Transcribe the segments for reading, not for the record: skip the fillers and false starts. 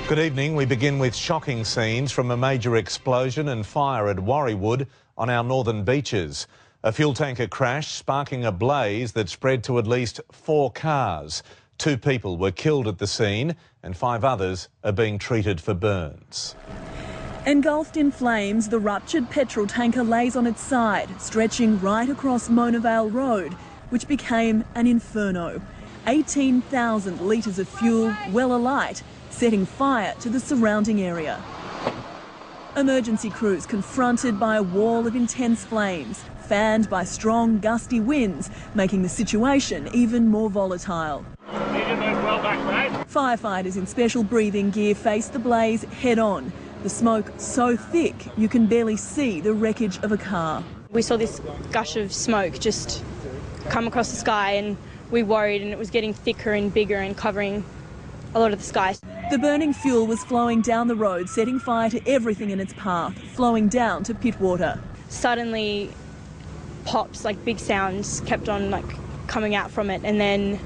Good evening. We begin with shocking scenes from a major explosion and fire at Warriewood on our northern beaches. A fuel tanker crashed, sparking a blaze that spread to at least 4 cars. 2 people were killed at the scene and 5 others are being treated for burns. Engulfed in flames, the ruptured petrol tanker lays on its side, stretching right across Mona Vale Road, which became an inferno. 18,000 litres of fuel well alight, setting fire to the surrounding area. Emergency crews confronted by a wall of intense flames, fanned by strong gusty winds, making the situation even more volatile. Firefighters in special breathing gear faced the blaze head-on. The smoke so thick you can barely see the wreckage of a car. We saw this gush of smoke just come across the sky and we worried, and it was getting thicker and bigger and covering a lot of the sky. The burning fuel was flowing down the road, setting fire to everything in its path, flowing down to pit water. Suddenly, pops, like big sounds, kept on coming out from it, and then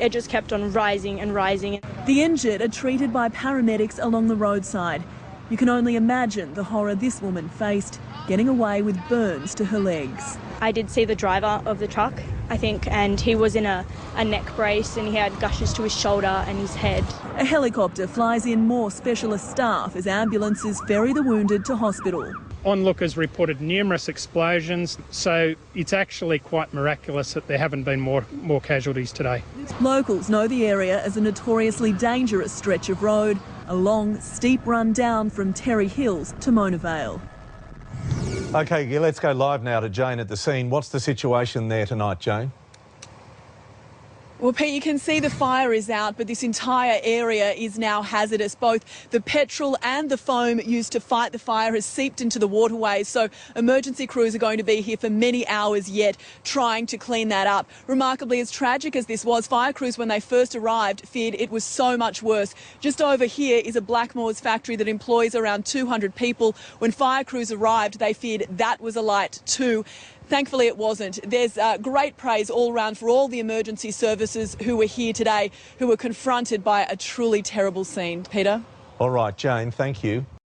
it just kept on rising and rising. The injured are treated by paramedics along the roadside. You can only imagine the horror this woman faced, getting away with burns to her legs. I did see the driver of the truck, I think, and he was in a neck brace and he had gushes to his shoulder and his head. A helicopter flies in more specialist staff as ambulances ferry the wounded to hospital. Onlookers reported numerous explosions, so it's actually quite miraculous that there haven't been more casualties today. Locals know the area as a notoriously dangerous stretch of road, a long, steep run down from Terry Hills to Mona Vale. OK, let's go live now to Jane at the scene. What's the situation there tonight, Jane? Well, Pete, you can see the fire is out, but this entire area is now hazardous. Both the petrol and the foam used to fight the fire has seeped into the waterways, so emergency crews are going to be here for many hours yet trying to clean that up. Remarkably, as tragic as this was, fire crews, when they first arrived, feared it was so much worse. Just over here is a Blackmores factory that employs around 200 people. When fire crews arrived, they feared that was alight too. Thankfully, it wasn't. There's great praise all round for all the emergency services who were here today, who were confronted by a truly terrible scene. Peter? All right, Jane, thank you.